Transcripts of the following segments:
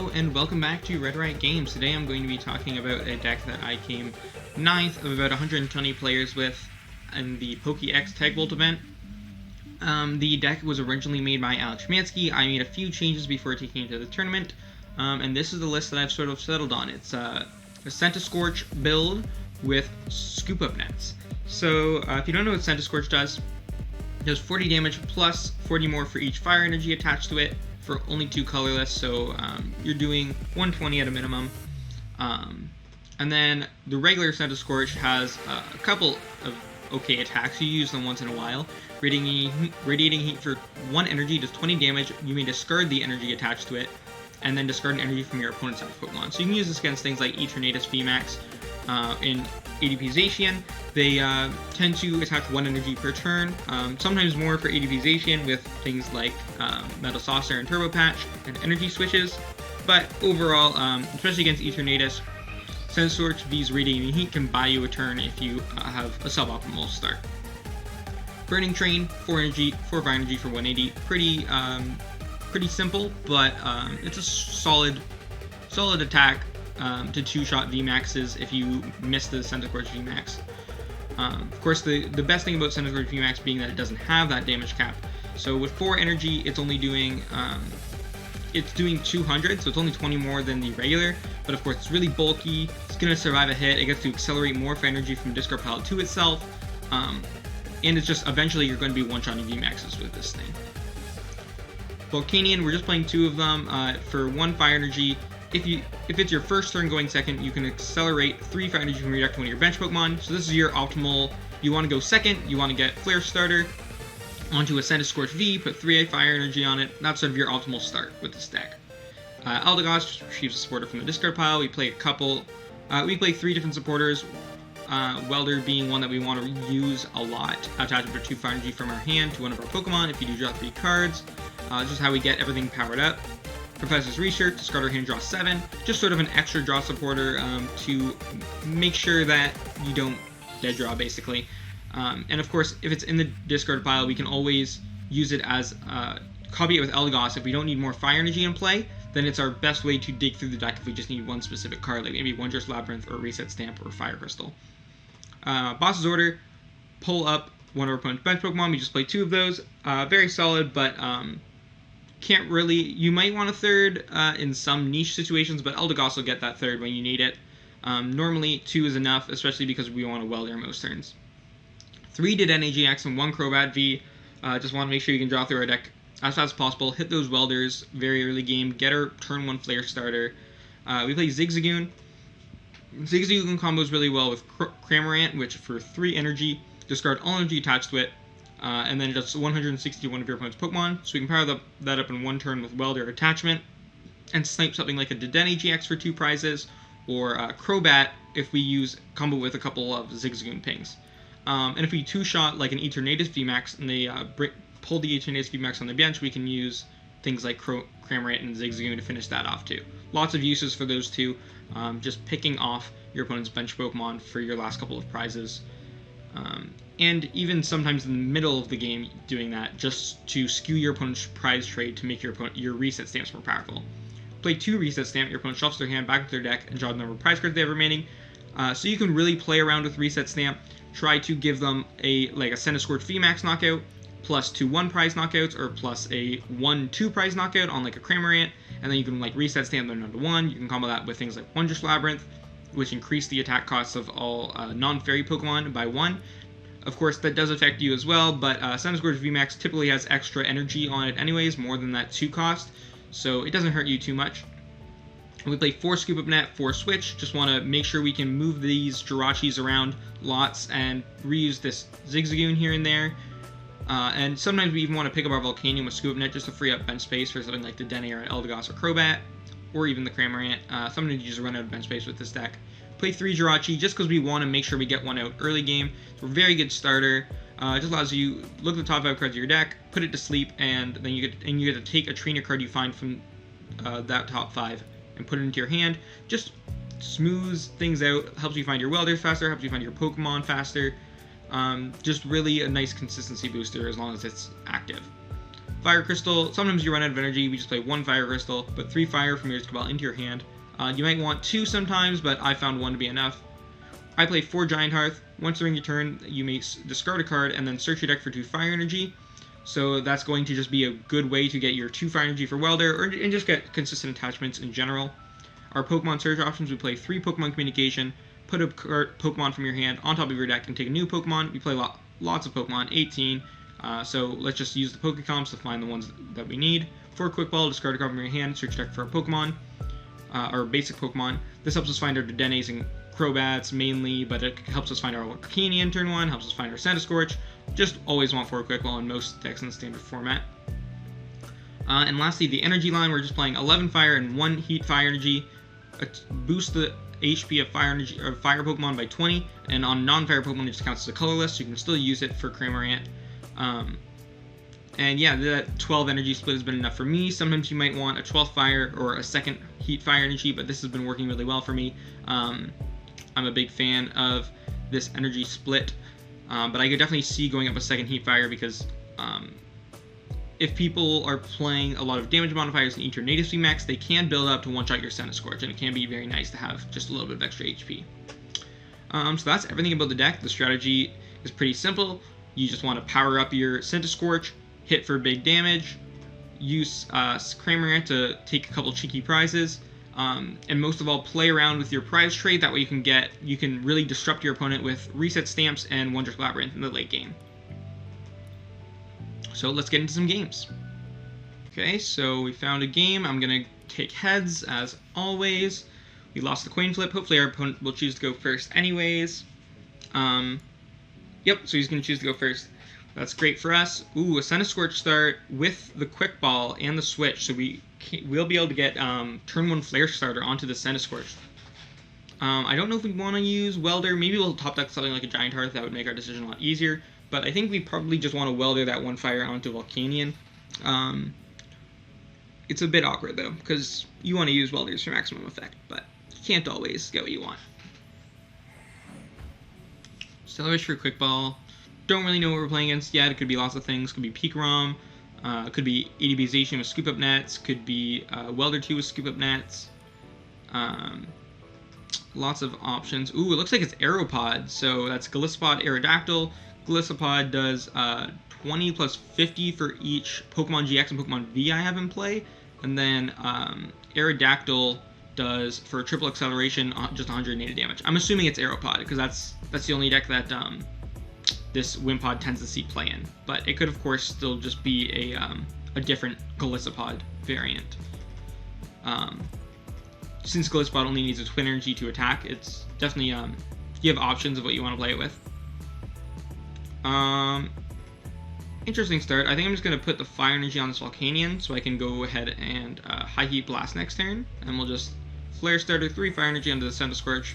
Hello and welcome back to Red Riot Games. Today I'm going to be talking about a deck that I came 9th of about 120 players with in the PokéX Tag Volt event. The deck was originally made by Alex Mansky. I made a few changes before taking it to the tournament, and this is the list that I've sort of settled on. It's a Centiskorch build with scoop up nets. So if you don't know what Centiskorch does, it does 40 damage plus 40 more for each fire energy attached to it, for only 2 colorless, so you're doing 120 at a minimum. And then the regular Centiskorch has a couple of okay attacks. You use them once in a while. Radiating Heat for 1 energy does 20 damage. You may discard the energy attached to it, and then discard an energy from your opponent's Pokemon. So you can use this against things like Eternatus VMAX in ADP Zacian. They tend to attach 1 energy per turn, sometimes more for ADP Zacian with things like Metal Saucer and Turbo Patch and energy switches. But overall, especially against Eternatus, Centiskorch V's Radiating Heat can buy you a turn if you have a suboptimal start. Burning Train, 4 energy, 4 fire energy for 180. Pretty simple, but it's a solid attack to 2-shot VMAXs if you miss the Centiskorch VMAX. Of course, the best thing about Centiskorch VMAX being that it doesn't have that damage cap. So with 4 energy, it's only doing 200, so it's only 20 more than the regular. But of course, it's really bulky. It's gonna survive a hit. It gets to accelerate more for energy from discard pile to itself, and it's just eventually you're going to be one-shotting VMAXs with this thing. Volcanion, we're just playing 2 of them for 1 fire energy. If it's your first turn going second, you can accelerate 3 fire energy from your deck to one of your bench Pokemon. So this is your optimal. You want to go second, you want to get Flare Starter onto a Centiskorch V, put 3 fire energy on it. That's sort of your optimal start with this deck. Eldegoss retrieves a supporter from the discard pile. We play 3 different supporters. Welder being one that we want to use a lot. Attach it for 2 fire energy from our hand to one of our Pokemon if you do draw 3 cards. This is how we get everything powered up. Professor's Research, discard our hand, draw 7. Just sort of an extra draw supporter to make sure that you don't dead draw, basically. And of course, if it's in the discard pile, we can always use it as copy it with Eldegoss. If we don't need more fire energy in play, then it's our best way to dig through the deck if we just need one specific card, like maybe Wondrous Labyrinth or Reset Stamp or Fire Crystal. Boss's Order, pull up one of our opponent's bench Pokemon. We just play 2 of those. Very solid, but can't really. You might want a third in some niche situations, but Eldegoss will get that third when you need it. Normally 2 is enough, especially because we want to Welder most turns. 3 Dedenne GX and 1 Crobat V. Just want to make sure you can draw through our deck as fast as possible. Hit those Welders very early game. Get our turn 1 Flare Starter. We play Zigzagoon. Zigzagoon combos really well with Cramorant, which for 3 energy, discard all energy attached to it. And then just 161 of your opponent's Pokemon, so we can power that up in 1 turn with Welder Attachment, and snipe something like a Dedenne GX for 2 prizes, or Crobat if we combo with a couple of Zigzagoon pings. And if we 2-shot like an Eternatus VMAX and they pull the Eternatus VMAX on the bench, we can use things like Cramorant and Zigzagoon to finish that off too. Lots of uses for those 2, just picking off your opponent's bench Pokemon for your last couple of prizes. And even sometimes in the middle of the game doing that, just to skew your opponent's prize trade to make your reset stamps more powerful. Play 2 reset stamp, your opponent shuffles their hand back into their deck and draw the number of prize cards they have remaining. So you can really play around with reset stamp, try to give them a Centiskorch VMAX knockout, plus 2 1-prize knockouts, or plus a 1-2 prize knockout on like a Cramorant, and then you can reset stamp them down to 1. You can combo that with things like Wondrous Labyrinth, which increase the attack costs of all non-fairy Pokemon by 1. Of course, that does affect you as well, but Centiskorch VMAX typically has extra energy on it anyways, more than that 2 cost, so it doesn't hurt you too much. We play 4 Scoop Up Net, 4 Switch. Just want to make sure we can move these Jirachis around lots and reuse this Zigzagoon here and there. And sometimes we even want to pick up our Volcanion with Scoop Up Net just to free up bench space for something like the Dedenne or Eldegoss or Crobat, or even the Cramorant. Sometimes you just run out of bench space with this deck. Play 3 Jirachi just because we want to make sure we get one out early game. It's a very good starter. It just allows you look at the top 5 cards of your deck, put it to sleep, and then you get to take a trainer card you find from that top 5 and put it into your hand. Just smooths things out, helps you find your Welders faster, helps you find your Pokemon faster. Just really a nice consistency booster as long as it's active. Fire Crystal, sometimes you run out of energy, we just play 1 Fire Crystal, put 3 fire from your discard pile into your hand. You might want 2 sometimes, but I found 1 to be enough. I play 4 Giant Hearth. Once during your turn, you may discard a card and then search your deck for 2 fire energy. So that's going to just be a good way to get your 2 fire energy for Welder, and just get consistent attachments in general. Our Pokemon search options, we play 3 Pokemon Communication, put a Pokemon from your hand on top of your deck and take a new Pokemon. We play lots of Pokemon, 18, so let's just use the Pokecoms to find the ones that we need. 4 Quick Ball, discard a card from your hand, search deck for a Pokemon, or basic Pokemon. This helps us find our Dedennes and Crobats mainly, but it helps us find our Volcanion turn 1, helps us find our Centiskorch. Just always want 4 Quick Ball in most decks in the standard format. And lastly, the energy line, we're just playing 11 fire and 1 heat fire energy. Boost the HP of fire energy or fire Pokemon by 20, and on non-fire Pokemon it just counts as a colorless, so you can still use it for Cramorant. And yeah, that 12 energy split has been enough for me. Sometimes you might want a 12th fire or a second heat fire energy, but this has been working really well for me. I'm a big fan of this energy split, but I could definitely see going up a second heat fire because if people are playing a lot of damage modifiers and eat your native VMAX, they can build up to one-shot your Centiskorch, and it can be very nice to have just a little bit of extra HP. So that's everything about the deck. The strategy is pretty simple. You just want to power up your Centiskorch, hit for big damage, use Cramorant to take a couple cheeky prizes, and most of all, play around with your prize trade. That way you can really disrupt your opponent with Reset Stamps and Wondrous Labyrinth in the late game. So let's get into some games. Okay, so we found a game. I'm going to take heads, as always. We lost the coin flip. Hopefully our opponent will choose to go first anyways. Yep, so he's going to choose to go first. That's great for us. Ooh, a Centiskorch start with the Quick Ball and the Switch, so we'll be able to get turn 1 Flare Starter onto the Centiskorch. I don't know if we want to use Welder. Maybe we'll top deck something like a Giant Hearth. That would make our decision a lot easier. But I think we probably just want to Welder that 1 fire onto Volcanion. It's a bit awkward though, because you want to use Welders for maximum effect, but you can't always get what you want. Stellar Wish for Quick Ball. Don't really know what we're playing against yet. It could be lots of things. Could be Pikarom. Could be ADBization with Scoop Up Nets. Could be Welder 2 with Scoop Up Nets. Lots of options. Ooh, it looks like it's Aeropod. So that's Golisopod, Aerodactyl. Golisopod does 20 plus 50 for each Pokemon GX and Pokemon V I have in play. And then Aerodactyl does, for triple acceleration, just 180 damage. I'm assuming it's Aeropod, because that's the only deck that this Wimpod tends to see play in. But it could, of course, still just be a different Golisopod variant. Since Golisopod only needs a Twin Energy to attack, it's definitely, you have options of what you want to play it with. Interesting start. I think I'm just going to put the Fire Energy on this Volcanion, so I can go ahead and High Heat Blast next turn, and we'll just Flare Starter 3 Fire Energy onto the Centiskorch.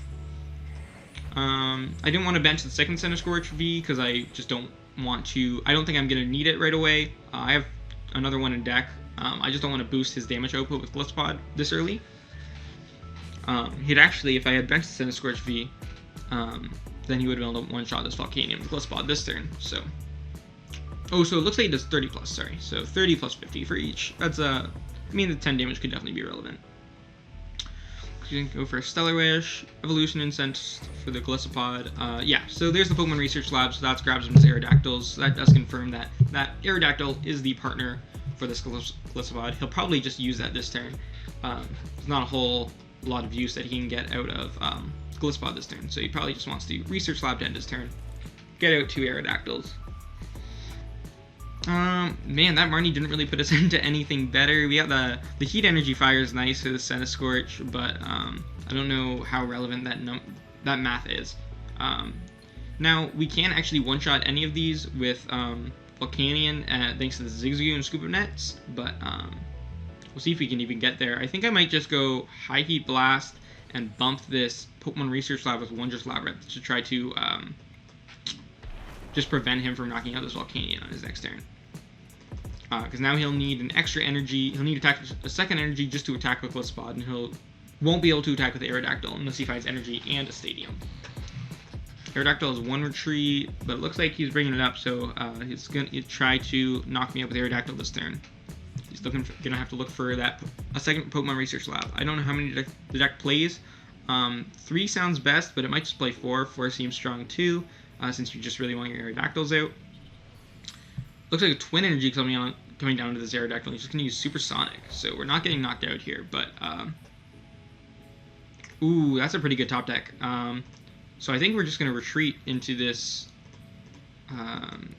I didn't want to bench the second Centiskorch V, because I just don't want to, I don't think I'm going to need it right away. I have another one in deck. I just don't want to boost his damage output with Golisopod this early. He'd actually, if I had benched the Centiskorch V, then he would have been able to one-shot this Volcanion with Golisopod this turn, so. Oh, so it looks like he does 30 plus, sorry. So 30 plus 50 for each. That's, I mean, the 10 damage could definitely be relevant. You can go for a Stellar Wish, Evolution Incense for the Golisopod. Yeah, so there's the Pokemon Research Lab, so that grabs him as Aerodactyls. So that does confirm that Aerodactyl is the partner for this Golisopod. He'll probably just use that this turn. There's not a whole lot of use that he can get out of Golisopod this turn, so he probably just wants to Research Lab to end his turn. Get out 2 Aerodactyls. Man, that Marnie didn't really put us into anything better. We got the Heat Energy Fire is nice for the Centiskorch, but I don't know how relevant that math is. Now, we can actually one-shot any of these with Volcanion thanks to the Zigzagoon and Scoop of Nets, but we'll see if we can even get there. I think I might just go High Heat Blast and bump this Pokemon Research Lab with Wondrous Labyrinth to try to just prevent him from knocking out this Volcanion on his next turn. Because now he'll need an extra energy. He'll need to attack a second energy just to attack with Golisopod, and won't be able to attack with the Aerodactyl unless he finds energy and a Stadium. Aerodactyl has 1 retreat, but it looks like he's bringing it up, so he's going to try to knock me up with Aerodactyl this turn. He's going to have to look for a second Pokemon Research Lab. I don't know how many the deck plays. 3 sounds best, but it might just play 4. 4 seems strong too, since you just really want your Aerodactyls out. Looks like a Twin Energy coming down to this Aerodactyl. He's just going to use Supersonic, so we're not getting knocked out here, but... ooh, that's a pretty good top deck. So I think we're just going to retreat into this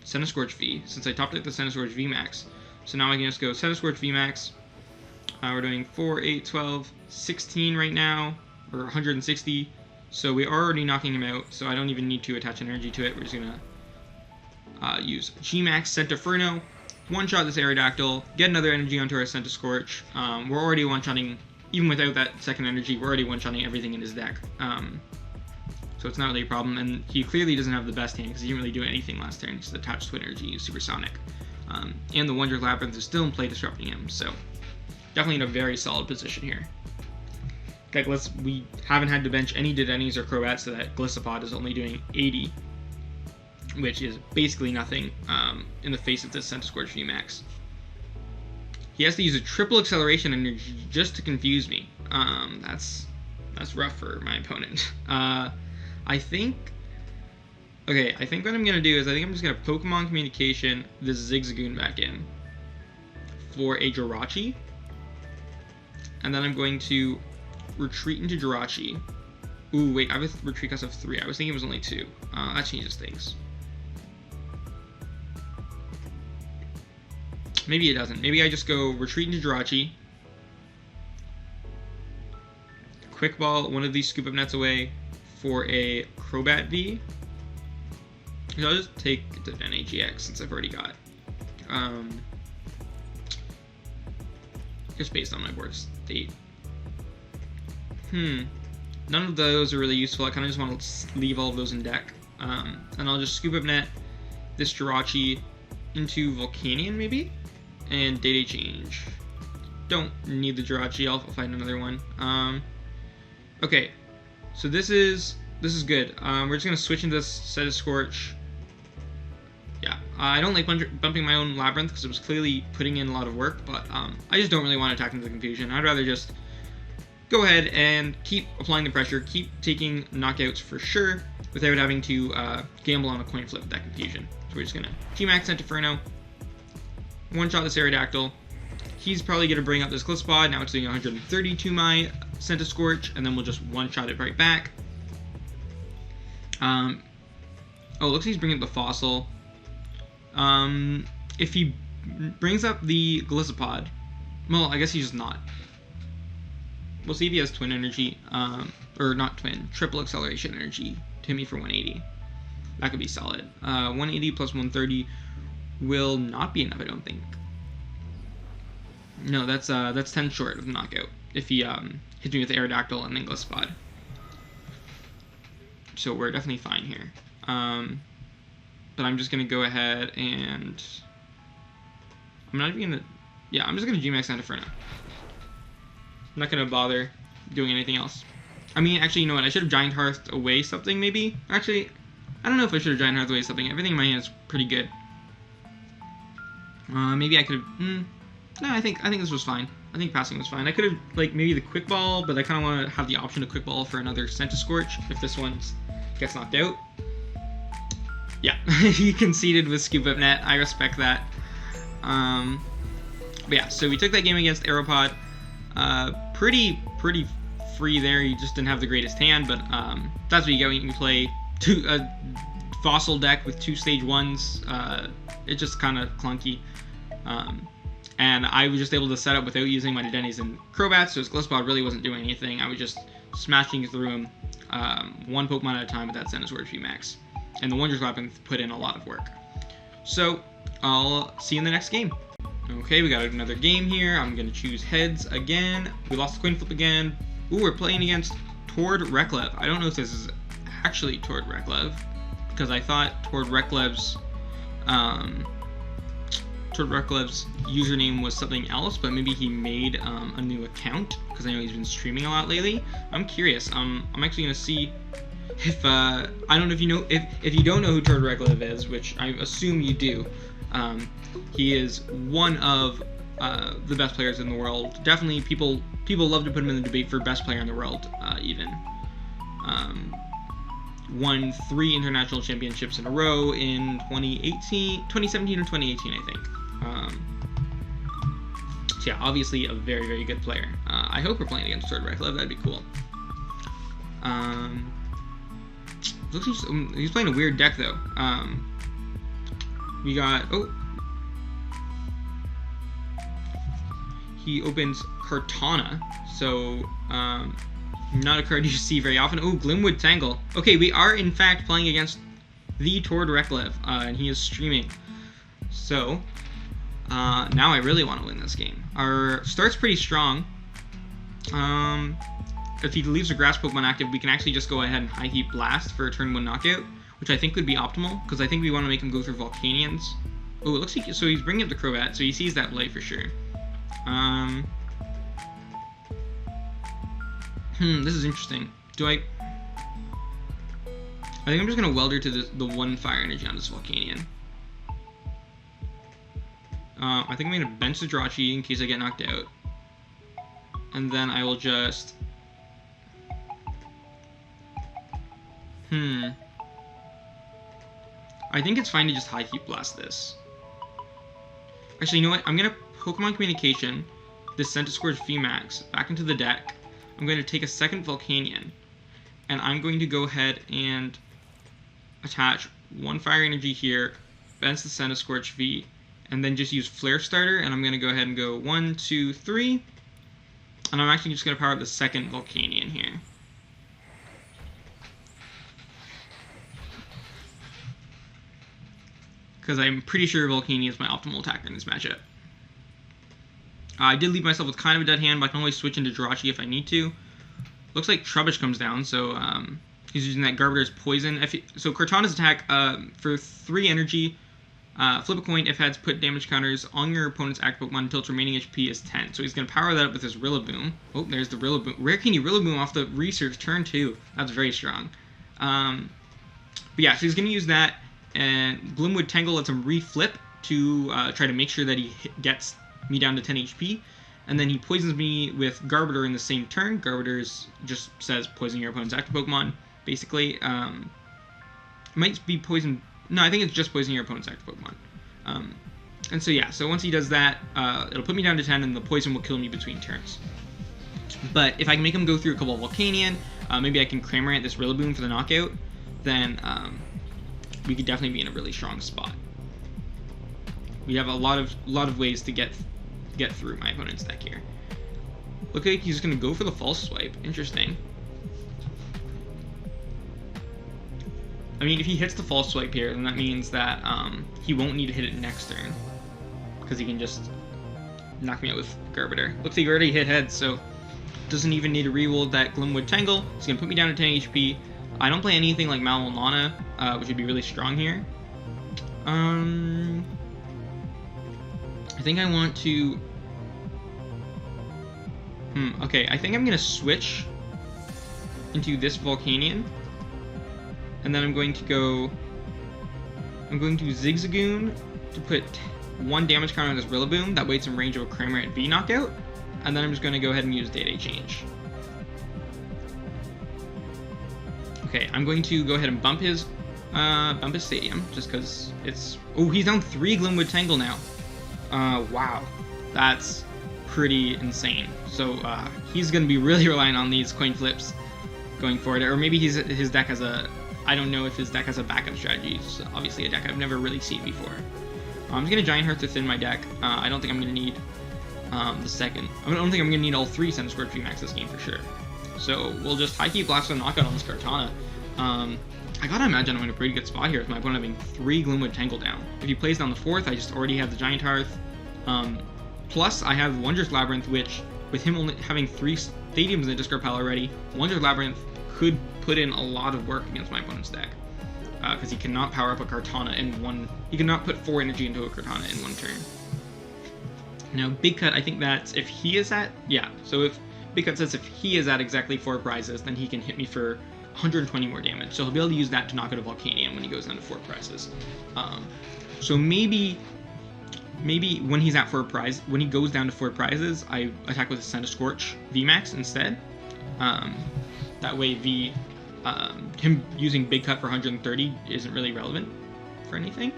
Centiskorch V, since I top decked the Centiskorch VMAX. So now I can just go Centiskorch VMAX. We're doing 4, 8, 12, 16 right now, or 160. So we're already knocking him out, so I don't even need to attach energy to it. We're just going to use GMAX Centiferno, one-shot this Aerodactyl, get another energy onto our Centiskorch. We're already one-shotting, even without that second energy, we're already one-shotting everything in his deck. So it's not really a problem, and he clearly doesn't have the best hand because he didn't really do anything last turn. He's attached Twin Energy, used Supersonic. And the Wonder Labyrinth is still in play, disrupting him, so definitely in a very solid position here. Okay, we haven't had to bench any Dedenys or Croats, so that Gliscopod is only doing 80, which is basically nothing in the face of this Centiskorch VMAX. He has to use a triple acceleration energy just to confuse me. That's rough for my opponent. I think what I'm going to do is I'm just going to Pokemon Communication this Zigzagoon back in for a Jirachi. And then I'm going to retreat into Jirachi. Ooh, wait, I have a retreat cost of 3. I was thinking it was only 2. That changes things. Maybe it doesn't. Maybe I just go retreat into Jirachi. Quick Ball one of these Scoop Up Nets away for a Crobat V. So I'll just take the NAGX since I've already got. Just based on my board state. None of those are really useful. I kind of just want to leave all of those in deck. And I'll just Scoop Up Net this Jirachi into Volcanion maybe? And Day Change. Don't need the Jirachi, I'll find another one. Okay, so this is good. We're just gonna switch into this Centiskorch. Yeah, I don't like bumping my own Labyrinth because it was clearly putting in a lot of work, but I just don't really want to attack into the confusion. I'd rather just go ahead and keep applying the pressure, keep taking knockouts for sure, without having to gamble on a coin flip with that confusion. So we're just gonna G-Max Centiferno, one-shot this Aerodactyl. He's probably gonna bring up this Gliscopod. Now it's doing 130 to my Centiskorch, and then we'll just one-shot it right back. Oh, it looks like he's bringing up the Fossil. If he brings up the Gliscopod, well, I guess he's just not. We'll see if he has Twin Energy, or not Twin, Triple Acceleration Energy to hit me for 180. That could be solid. 180 plus 130 will not be enough, I don't think. No, that's 10 short of the knockout if he hits me with the Aerodactyl and then Gliscopod. So we're definitely fine here. But I'm just gonna go ahead and I'm not even gonna. Yeah, I'm just gonna G-Max Centiferno. I'm not gonna bother doing anything else. I mean, actually, you know what? I should have Giant Hearthed away something, maybe. Actually, I don't know if I should have Giant Hearthed away something. Everything in my hand is pretty good. Maybe I could have. No, I think this was fine. I think passing was fine. I could have, like, maybe the Quick Ball, but I kind of want to have the option to Quick Ball for another Centiskorch if this one gets knocked out. Yeah, he conceded with Scoop Up Net. I respect that. But yeah, so we took that game against Aeropod. Pretty free there. He just didn't have the greatest hand, but that's what you get when you can play a Fossil deck with 2 stage 1s. It's just kind of clunky. And I was just able to set up without using my Dedenys and Crobats, so his Gliscopod really wasn't doing anything. I was just smashing through him one Pokemon at a time with that Centiskorch VMAX. And the Wondrous Weapon put in a lot of work. So, I'll see you in the next game. Okay, we got another game here. I'm going to choose heads again. We lost the coin flip again. Ooh, we're playing against Tord Reklev. I don't know if this is actually Tord Reklev, because I thought Tord Reklev's username was something else, but maybe he made a new account, because I know he's been streaming a lot lately. I'm curious. I'm actually going to see If I don't know if you know, if you don't know who Tord Reklev is, which I assume you do, he is one of the best players in the world. Definitely, people love to put him in the debate for best player in the world. Even won 3 international championships in a row in 2017 or 2018, I think. So yeah, obviously a very, very good player. I hope we're playing against Tord Reklev. That'd be cool. Looks like he's playing a weird deck though. We got he opens Kartana, so not a card you see very often. Oh, Glimwood Tangle. Okay, we are in fact playing against the Tord Reklev, and he is streaming. So now I really want to win this game. Our start's pretty strong. If he leaves a grass Pokemon active, we can actually just go ahead and High Heat Blast for a turn 1 knockout, which I think would be optimal, because I think we want to make him go through Volcanions. Oh, it looks like, so he's bringing up the Crobat, so he sees that Blight for sure. This is interesting. I think I'm just going to Welder to the 1 Fire Energy on this Volcanion. I think I'm going to bench the Jirachi in case I get knocked out. And then I will just... I think it's fine to just High Heat Blast this. Actually, you know what? I'm going to Pokemon Communication this Centiskorch VMAX back into the deck. I'm going to take a second Volcanion. And I'm going to go ahead and attach 1 Fire Energy here, bench the Centiskorch V, and then just use Flare Starter, and I'm going to go ahead and go 1, 2, 3. And I'm actually just going to power up the second Volcanion here. Because I'm pretty sure Volcanion is my optimal attacker in this matchup. I did leave myself with kind of a dead hand, but I can always switch into Jirachi if I need to. Looks like Trubbish comes down, so he's using that Garbiter's Poison. So Kartana's attack, for 3 energy, flip a coin if heads, put damage counters on your opponent's active Pokemon until its remaining HP is 10. So he's going to power that up with his Rillaboom. Oh, there's the Rillaboom. Rare Candy Rillaboom off the research turn 2. That's very strong. But yeah, so he's going to use that, and Glimwood Tangle lets him reflip to try to make sure that he gets me down to 10 HP. And then he poisons me with Garbiter in the same turn. Garbiter just says poison your opponent's active Pokemon, basically. It might be poison... No, I think it's just poison your opponent's active Pokemon. And so yeah, so once he does that, it'll put me down to 10, and the poison will kill me between turns. But if I can make him go through a couple of Volcanion, maybe I can Cramorant this Rillaboom for the knockout, then we could definitely be in a really strong spot. We have a lot of ways to get through my opponent's deck here. Look like he's gonna go for the False Swipe. Interesting. I mean, if he hits the False Swipe here, then that means that he won't need to hit it next turn, because he can just knock me out with Garbiter. Looks like he already hit heads, so doesn't even need to reroll that Glimwood Tangle. It's gonna put me down to 10 HP. I don't play anything like Malolana, which would be really strong here. I think I want to... okay, I think I'm going to switch into this Volcanion. And then I'm going to Zigzagoon to put 1 damage counter on this Rillaboom. That way it's in range of a Cramorant V knockout. And then I'm just going to go ahead and use Day-Day Change. Okay, I'm going to go ahead and bump his Stadium, just because it's... Oh, he's down 3 Glimwood Tangle now. Wow. That's pretty insane. So, he's going to be really relying on these coin flips going forward. Or maybe his deck has a... I don't know if his deck has a backup strategy. It's obviously a deck I've never really seen before. I'm just going to Giant Hearth to thin my deck. I don't think I'm going to need the second... I don't think I'm going to need all 3 Centiskorch VMAX this game for sure. So, we'll just High Heat Blast and knockout on this Kartana. I gotta imagine I'm in a pretty good spot here with my opponent having 3 Glimwood Tangle down. If he plays down the 4th, I just already have the Giant Hearth. Plus, I have Wondrous Labyrinth, which, with him only having 3 Stadiums in the discard pile already, Wondrous Labyrinth could put in a lot of work against my opponent's deck. Because he cannot power up a Kartana in one... He cannot put 4 energy into a Kartana in 1 turn. Now, Big Cut, I think that's if he is at... Yeah, so if Big Cut says if he is at exactly 4 prizes, then he can hit me for 120 more damage. So he'll be able to use that to knock out a Volcanion when he goes down to 4 prizes. So maybe when he's at 4 prizes, when he goes down to 4 prizes, I attack with a Centiskorch VMAX instead. That way him using Big Cut for 130 isn't really relevant for anything.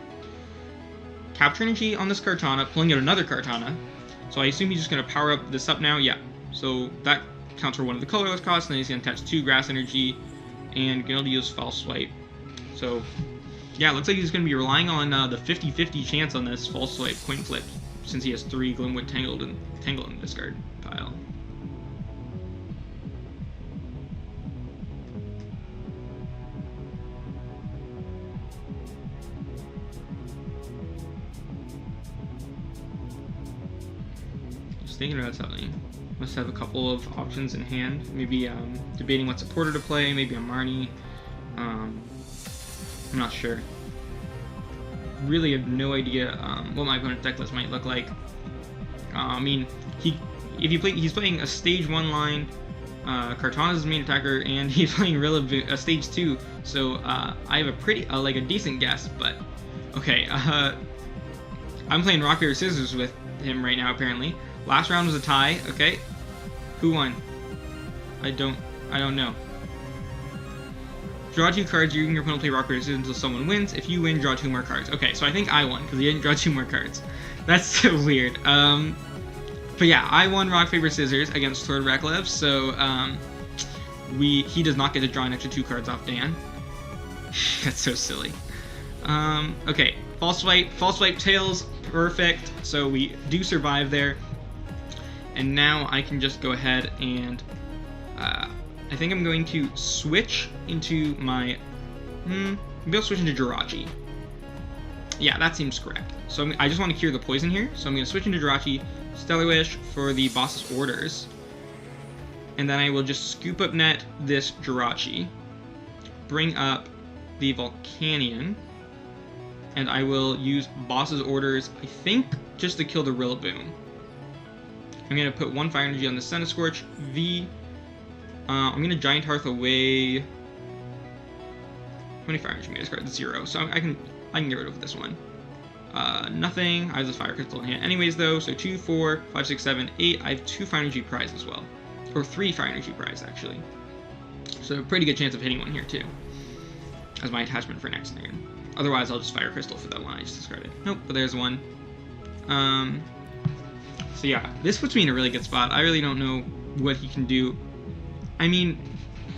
Capture Energy on this Kartana, pulling out another Kartana. So I assume he's just going to power up this up now. Yeah, so that counts for one of the colorless costs, and then he's going to attach 2 Grass Energy, and going to use False Swipe. So, yeah, looks like he's going to be relying on the 50-50 chance on this False Swipe coin flip, since he has 3 Glimwood Tangle in the discard pile. Thinking about something. Must have a couple of options in hand. Maybe debating what supporter to play. Maybe a Marnie. I'm not sure. Really have no idea what my opponent's deck list might look like. I mean, he's playing a stage 1 line. Kartana's his main attacker, and he's playing a stage 2. So I have a pretty like a decent guess. But okay, I'm playing rock paper scissors with him right now apparently. Last round was a tie, okay. Who won? I don't know. Draw 2 cards, you and your opponent play rock, paper, scissors until someone wins. If you win, draw 2 more cards. Okay, so I think I won, because he didn't draw 2 more cards. That's so weird. But yeah, I won rock, paper, scissors against Tord Reklev, so he does not get to draw an extra 2 cards off Dan. That's so silly. Okay, false swipe tails, perfect. So we do survive there. And now I can just go ahead and I think I'm going to switch into my maybe I'll switch into Jirachi. Yeah, that seems correct. So I just want to cure the poison here. So I'm going to switch into Jirachi, Stellar Wish for the boss's orders, and then I will just scoop up net this Jirachi, bring up the Volcanion, and I will use boss's orders, I think, just to kill the Rillaboom. I'm going to put 1 Fire Energy on the Centiskorch V. I'm going to Giant Hearth away. How many Fire Energy may I discard? 0. So I can get rid of this one. Nothing. I have the Fire Crystal in hand anyways, though. So 2, 4, 5, 6, 7, 8. I have 2 Fire Energy Prize as well. Or 3 Fire Energy Prize, actually. So pretty good chance of hitting one here, too. As my attachment for next turn. Otherwise, I'll just Fire Crystal for that one I just discarded. Nope, but there's one. So yeah, this puts me in a really good spot. I really don't know what he can do. I mean,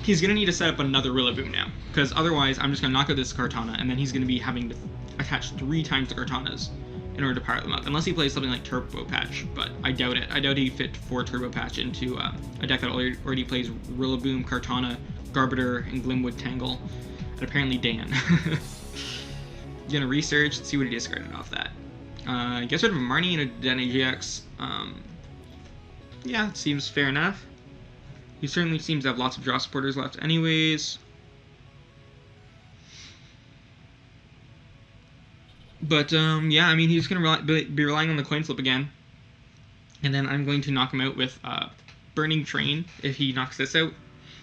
he's going to need to set up another Rillaboom now, because otherwise I'm just going to knock out this Kartana, and then he's going to be having to attach 3 times the Kartanas in order to power them up, unless he plays something like Turbo Patch, but I doubt it. I doubt he'd fit 4 Turbo Patch into a deck that already plays Rillaboom, Kartana, Garbiter, and Glimwood Tangle, and apparently Dan. Gonna research and see what he discarded off that. Gets rid of a Marnie and a Den AGX. Yeah, seems fair enough. He certainly seems to have lots of draw supporters left anyways. But, yeah, I mean, he's going to be relying on the coin flip again. And then I'm going to knock him out with Burning Train if he knocks this out.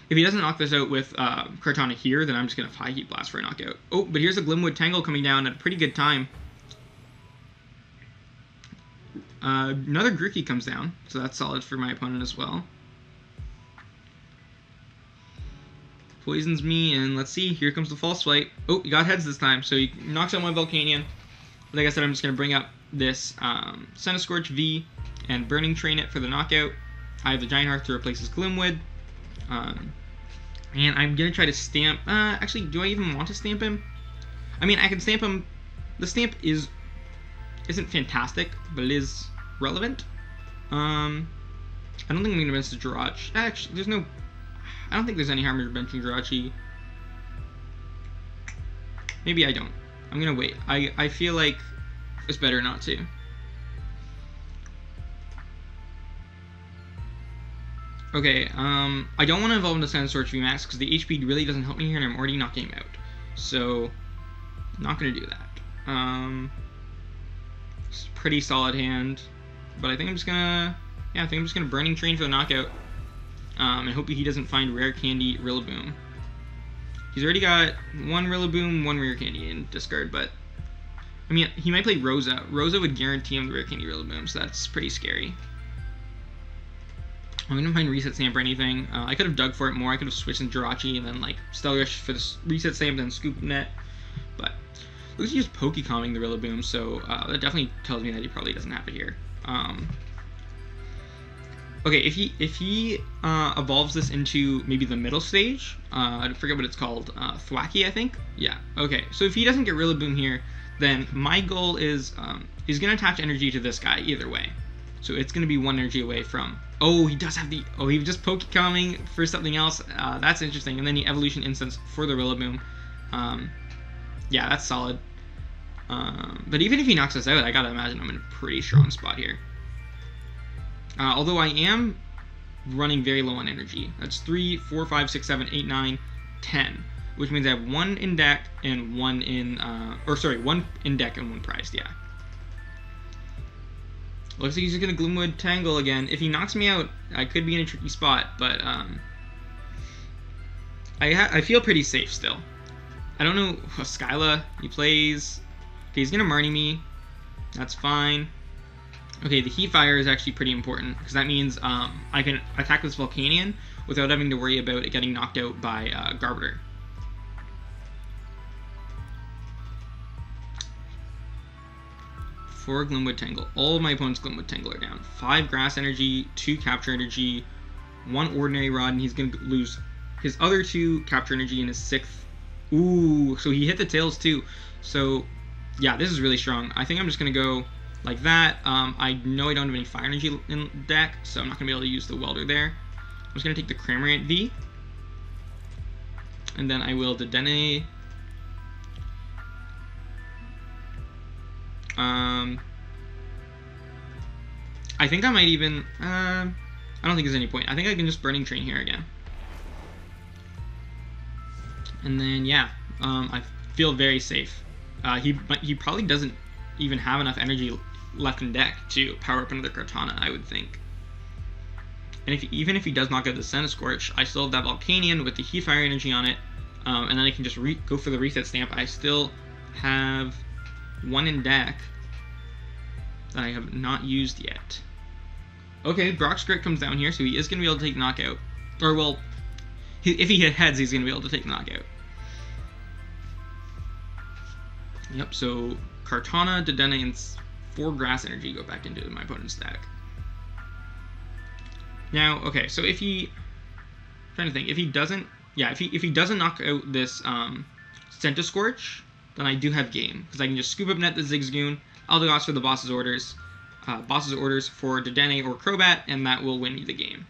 If he doesn't knock this out with Kartana here, then I'm just going to High Heat Blast for a knockout. Oh, but here's a Glimwood Tangle coming down at a pretty good time. Another Grookey comes down, so that's solid for my opponent as well. Poisons me, and let's see, here comes the false swipe. Oh, he got heads this time, so he knocks out my Volcanion. Like I said, I'm just going to bring up this Centiskorch V and Burning Train it for the knockout. I have the Giant Hearth to replace his Glimwood. And I'm going to try to stamp... actually, do I even want to stamp him? I mean, I can stamp him... The stamp isn't fantastic, but it is relevant. I don't think I'm going to miss the Jirachi. Actually, there's no... I don't think there's any harm in benching Jirachi. Maybe I don't. I'm going to wait. I feel like it's better not to. Okay, I don't want to evolve into Centiskorch VMAX because the HP really doesn't help me here and I'm already knocking him out. So, not going to do that. It's a pretty solid hand. But I think I'm just going to... Yeah, I think I'm just going to Burning Train for the knockout. And hope he doesn't find Rare Candy Rillaboom. He's already got one Rillaboom, one Rare Candy in discard, but I mean, he might play Rosa. Rosa would guarantee him the Rare Candy Rillaboom, so that's pretty scary. I'm gonna find Reset Stamp or anything. I could have dug for it more. I could have switched in Jirachi and then like Stellar Rush for this Reset Stamp, then Scoop Net. But looks like he's Pokecomming the Rillaboom, so that definitely tells me that he probably doesn't have it here. Okay, if he evolves this into maybe the middle stage, I forget what it's called, Thwacky, I think? Yeah, okay. So if he doesn't get Rillaboom here, then my goal is, he's going to attach energy to this guy either way. So it's going to be one energy away from, oh, he does have the, oh, he was just Pokecomming for something else. That's interesting. And then the Evolution Instance for the Rillaboom. Yeah, that's solid. But even if he knocks us out, I gotta imagine I'm in a pretty strong spot here. Although I am running very low on energy. That's 3, 4, 5, 6, 7, 8, 9, 10. Which means I have 1 in deck and 1 in, 1 in deck and 1 prized, yeah. Looks like he's just gonna Gloomwood Tangle again. If he knocks me out, I could be in a tricky spot, but I feel pretty safe still. I don't know, Skyla, he plays. Okay, he's gonna Marnie me. That's fine. Okay, the Heat Fire is actually pretty important, because that means I can attack this Volcanion without having to worry about it getting knocked out by Garbiter. For Gloomwood Tangle. All of my opponent's Gloomwood Tangle are down. 5 Grass Energy, 2 Capture Energy, 1 Ordinary Rod, and he's going to lose his other 2 Capture Energy in his 6th. Ooh, so he hit the tails too. So, yeah, this is really strong. I think I'm just going to go like that. I know I don't have any Fire Energy in deck, so I'm not going to be able to use the Welder there. I'm just going to take the Cramorant V. And then I will Dedenne. I think I might even, I don't think there's any point. I think I can just Burning Train here again. And then, yeah, I feel very safe. He probably doesn't even have enough energy left in deck to power up another Kartana, I would think. And even if he does knock out the Centiskorch, I still have that Volcanion with the Heat Fire energy on it, and then I can just go for the Reset Stamp. I still have 1 in deck that I have not used yet. Okay, Brock's Grit comes down here, so he is going to be able to take Knockout. Or, well, if he hit heads, he's going to be able to take Knockout. Yep, so Kartana, Dedenne, and 4 Grass Energy go back into my opponent's deck. Now, okay, so if he... I'm trying to think, if he doesn't... Yeah, if he doesn't knock out this Centiskorch, then I do have game, because I can just Scoop Up Net the Zigzagoon, Eldegoss for the Boss's Orders for Dedenne or Crobat, and that will win me the game.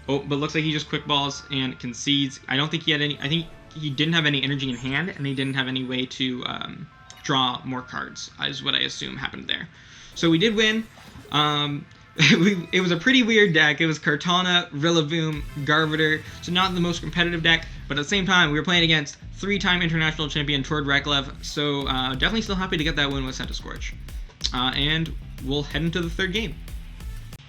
Oh, but looks like he just Quick Balls and concedes. I don't think he had any... I think he didn't have any energy in hand, and he didn't have any way to draw more cards, is what I assume happened there. So we did win. It was a pretty weird deck. It was Kartana, Rillaboom, Garbiter, so not the most competitive deck, but at the same time, we were playing against 3-time international champion Tord Reklev, so definitely still happy to get that win with Centiskorch. And we'll head into the 3rd game.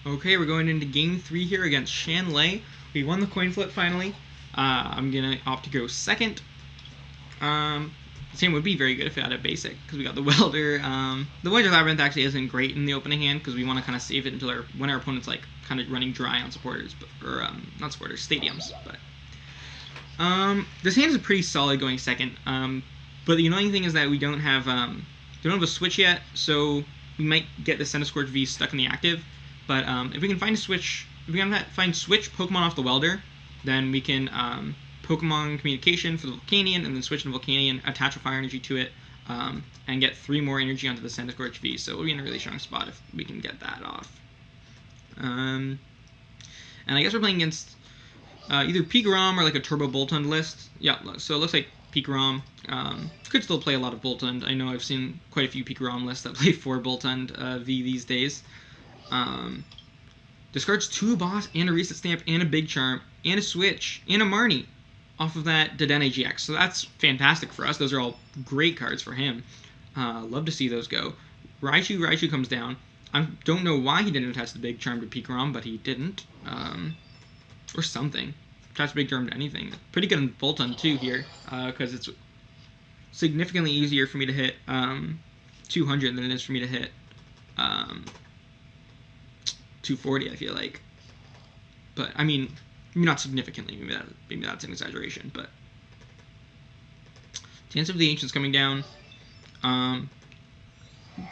Okay, we're going into game 3 here against Shanley. We won the coin flip finally. I'm going to opt to go second. Same would be very good if it had a basic, because we got the Welder. The Voyager Labyrinth actually isn't great in the opening hand, because we want to kind of save it until when our opponent's like kind of running dry on supporters, or not supporters, stadiums. But this hand is pretty solid going second. But the annoying thing is that we don't have a switch yet, so we might get the Centiskorch V stuck in the active. But if we can find a switch, find switch Pokemon off the Welder, then we can Pokemon Communication for the Volcanion, and then switch to Volcanion, attach a Fire Energy to it, and get 3 more energy onto the Centiskorch V. So we'll be in a really strong spot if we can get that off. And I guess we're playing against either Pikarom or like a Turbo Boltund list. Yeah, so it looks like Pikarom. Could still play a lot of Boltund. I know I've seen quite a few Pikarom lists that play 4 Boltund V these days. Discards 2 Boss and a Reset Stamp and a Big Charm and a Switch and a Marnie off of that Dedenne GX. So that's fantastic for us. Those are all great cards for him. Love to see those go. Raichu comes down. I don't know why he didn't attach the Big Charm to Pikarom, but he didn't. Or something. attach big charm to anything. Pretty good on Volton too here, because it's significantly easier for me to hit 200 than it is for me to hit 240, I feel like. But, I mean, maybe not significantly. Maybe that's an exaggeration, but... Chance of the Ancients coming down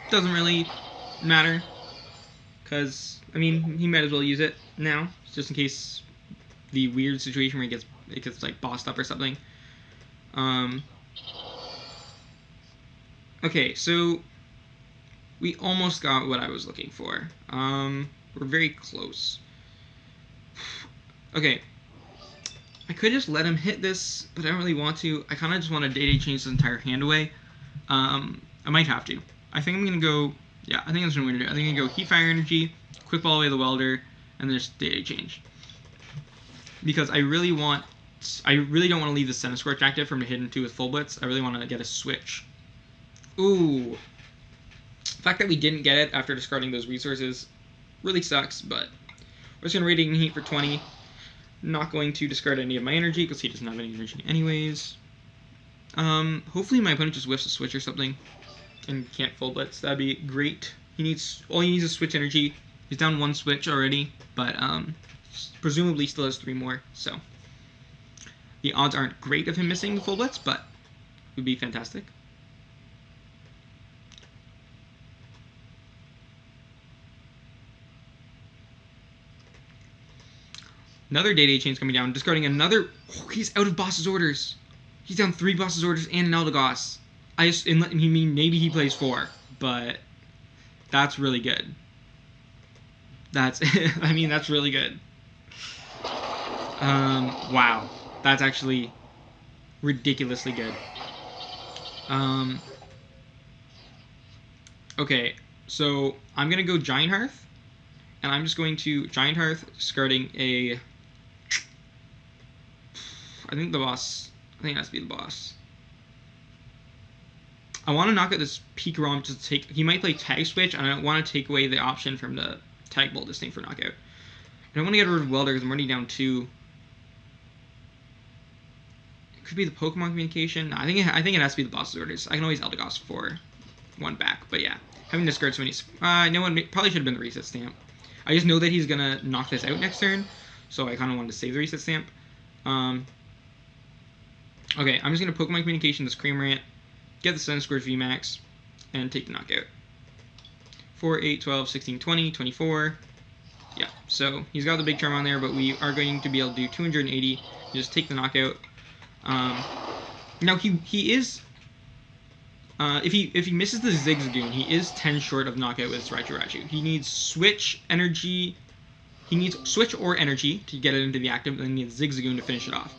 doesn't really matter, because, I mean, he might as well use it now, just in case the weird situation where it gets like, bossed up or something. Okay, so we almost got what I was looking for. We're very close. Okay, I could just let him hit this, but I don't really want to. I kind of just want to Day change his entire hand away. I might have to. I think I'm going to go... Yeah, I think that's what I'm going to do. I think I'm going to go Heat Fire Energy, Quick Ball away the Welder, and then just Day change. Because I really don't want to leave the Centiskorch active for him to hit into with Full Blitz. I really want to get a switch. Ooh. The fact that we didn't get it after discarding those resources really sucks, but we're just going to Radiating Heat for 20. Not going to discard any of my energy because he doesn't have any energy anyways. Hopefully my opponent just whiffs a switch or something and can't Full Blitz. That'd be great. All he needs is switch energy. He's down 1 switch already, but presumably still has 3 more, so the odds aren't great of him missing the Full Blitz, but it would be fantastic. Another Day chain's coming down, discarding another... Oh, he's out of boss's orders. He's down 3 boss's orders and an Eldegoss. Maybe he plays 4, but that's really good. That's really good. Wow. That's actually ridiculously good. Okay, so I'm going to go Giant Hearth, and I'm just going to Giant Hearth, discarding a... I think it has to be the boss. I want to knock out this Peak ROM to take... He might play Tag Switch, and I don't want to take away the option from the Tag Bolt this thing for knockout. I don't want to get rid of Welder because I'm already down 2. It could be the Pokemon Communication. No, I think it has to be the boss's orders. I can always Eldegoss for 1 back, but yeah. Having discarded so many... no one probably should have been the Reset Stamp. I just know that he's going to knock this out next turn, so I kind of wanted to save the Reset Stamp. Okay, I'm just going to Pokemon Communication this Cramorant, get the Centiskorch VMAX, and take the knockout. 4, 8, 12, 16, 20, 24. Yeah, so he's got the big charm on there, but we are going to be able to do 280, just take the knockout. Now he is... if he misses the Zigzagoon, he is 10 short of knockout with his Raichu. He needs Switch Energy. He needs Switch or Energy to get it into the active, and then he needs Zigzagoon to finish it off.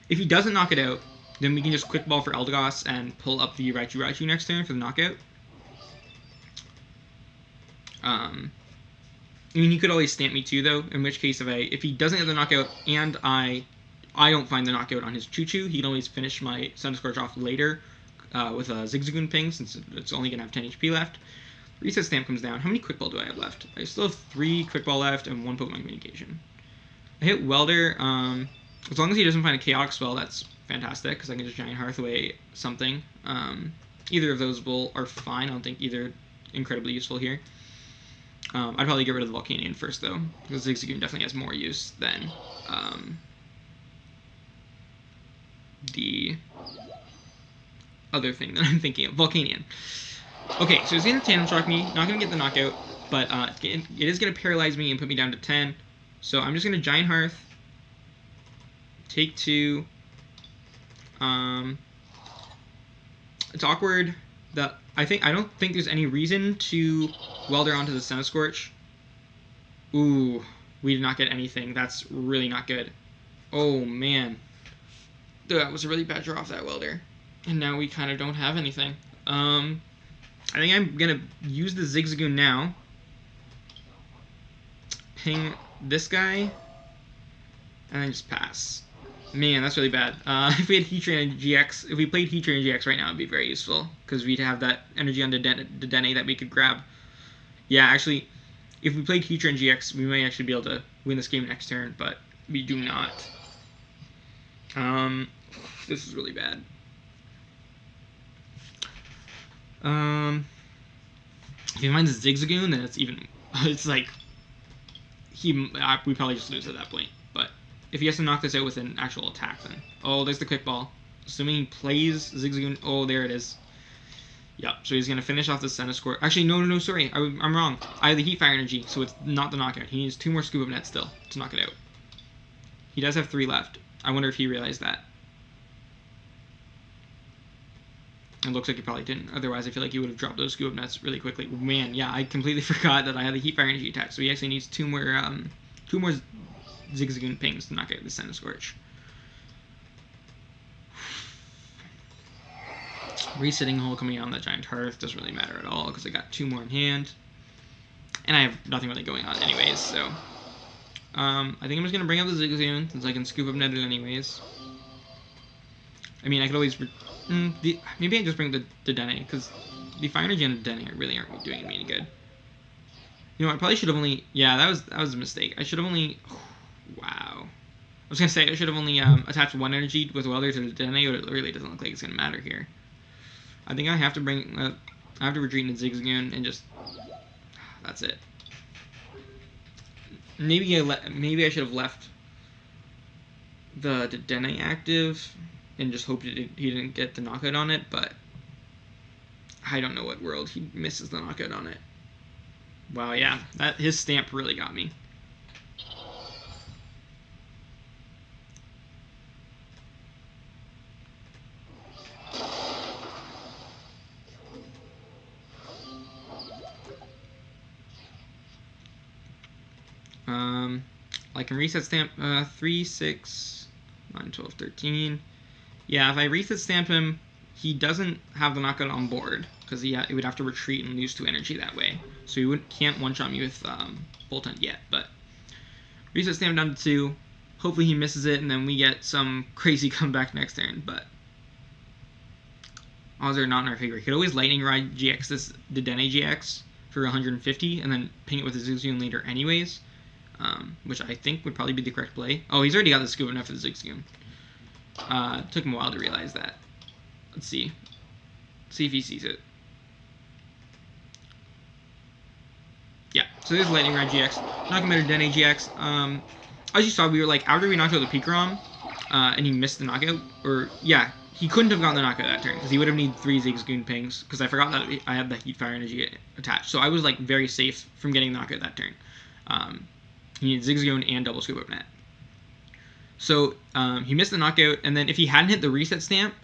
If he doesn't knock it out, then we can just Quick Ball for Eldegoss and pull up the Raichu next turn for the knockout. I mean, he could always stamp me too, though. In which case, if he doesn't get the knockout and I don't find the knockout on his Choo-Choo, he can always finish my Centiskorch off later with a Zigzagoon ping, since it's only going to have 10 HP left. Reset Stamp comes down. How many Quick Ball do I have left? I still have 3 Quick Ball left and 1 Pokemon Communication. I hit Welder. As long as he doesn't find a Chaotic Spell, that's fantastic, because I can just Giant Hearth away something. Either of those are fine. I don't think either incredibly useful here. I'd probably get rid of the Volcanion first, though, because Zigzagoon definitely has more use than the other thing that I'm thinking of, Volcanion. Okay, so he's going to Tandem Shock me, not going to get the knockout, but it is going to paralyze me and put me down to 10. So I'm just going to Giant Hearth, take 2. It's awkward that I don't think there's any reason to Welder onto the Centiskorch. Ooh, we did not get anything. That's really not good. Oh man, that was a really bad draw off that Welder, and now we kind of don't have anything. I think I'm gonna use the Zigzagoon now. Ping this guy, and then just pass. Man, that's really bad. If we had Heatran and GX, if we played Heatran and GX right now, it'd be very useful, because we'd have that energy on Dedenne that we could grab. Yeah, actually, if we played Heatran and GX, we might actually be able to win this game next turn, but We do not. This is really bad. If he finds a Zigzagoon, then it's even. It's like we probably just lose at that point. But if he has to knock this out with an actual attack, then there's the quick ball. Assuming he plays Zigzagoon. Oh, there it is. Yep. So he's gonna finish off the Centiskorch. Actually, no, sorry, I'm wrong. I have the Heat Fire Energy, so it's not the knockout. He needs 2 more Scoop of Net still to knock it out. He does have 3 left. I wonder if he realized that. It looks like he probably didn't. Otherwise, I feel like he would have dropped those Scoop of Nets really quickly. Man, yeah, I completely forgot that I had the Heat Fire Energy attack. So he actually needs 2 more Zigzagoon pings to knock out the Centiskorch. Resetting hole coming out on that Giant Hearth doesn't really matter at all because I got 2 more in hand. And I have nothing really going on anyways, so... I think I'm just going to bring up the Zigzagoon since I can Scoop up Net it anyways. I mean, I could always... maybe I just bring the Dene, because the Fire Energy and the Dene really aren't doing me any good. You know, I probably should have only... Yeah, that was a mistake. I should have only... Wow. I was going to say, I should have only attached 1 energy with Welder to the Dene, but it really doesn't look like it's going to matter here. I think I have to bring... I have to retreat into Zigzagoon and just... That's it. Maybe I should have left the Dene active and just hoped he didn't get the knockout on it, but I don't know what world he misses the knockout on it. Wow, yeah, his stamp really got me. I can reset stamp 3, 6, 9, 12, 13. Yeah, if I reset stamp him, he doesn't have the knockout on board because he would have to retreat and lose 2 energy that way. So he can't one-shot me with Bolt Hunt yet. But reset stamp down to 2. Hopefully he misses it, and then we get some crazy comeback next turn. But odds are not in our favor. He could always Lightning Ride GX the Dene GX for 150, and then ping it with a Zigzagoon later anyways. Which I think would probably be the correct play. Oh, he's already got the Scoop enough for the Zigzagoon. Took him a while to realize that. Let's see. See if he sees it. Yeah, so there's Lightning Rod GX. Knock him out of Dene GX. As you saw, we were like, after we knocked out the Pikarom, and he missed the knockout, or, yeah, he couldn't have gotten the knockout that turn, because he would have needed 3 Zigzagoon pings, because I forgot that I had the Heat Fire Energy attached. So I was, like, very safe from getting the knockout that turn. He needed Zigzagoon and double Scoop Up Net. So he missed the knockout, and then if he hadn't hit the reset stamp,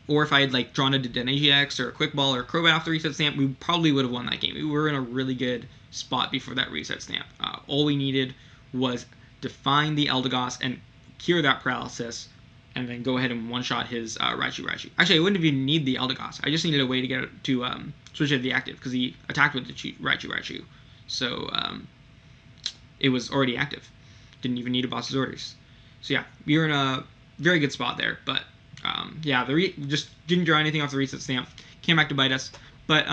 or if I had like drawn a Dene GX or a Quick Ball or a Crobat off the reset stamp, we probably would have won that game. We were in a really good spot before that reset stamp. All we needed was to find the Eldegoss and cure that paralysis, and then go ahead and one-shot his Raichu. Actually, I wouldn't even need the Eldegoss. I just needed a way to get it to switch it to the active, because he attacked with the Raichu. So it was already active. Didn't even need a boss's orders. So yeah, we were in a very good spot there. But yeah, just didn't draw anything off the reset stamp. Came back to bite us. But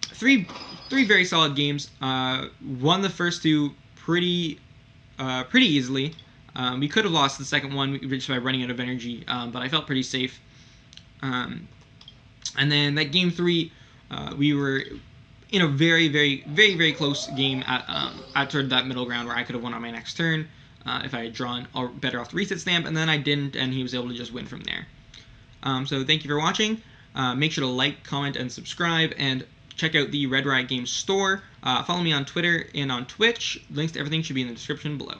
three very solid games. Won the first 2 pretty easily. We could have lost the second one just by running out of energy, but I felt pretty safe. And then that game 3, we were in a very close game at toward that middle ground where I could have won on my next turn if I had drawn better off the reset stamp, and then I didn't, and he was able to just win from there. So thank you for watching. Make sure to like, comment, and subscribe, and check out the Red Riot Games store. Follow me on Twitter and on Twitch. Links to everything should be in the description below.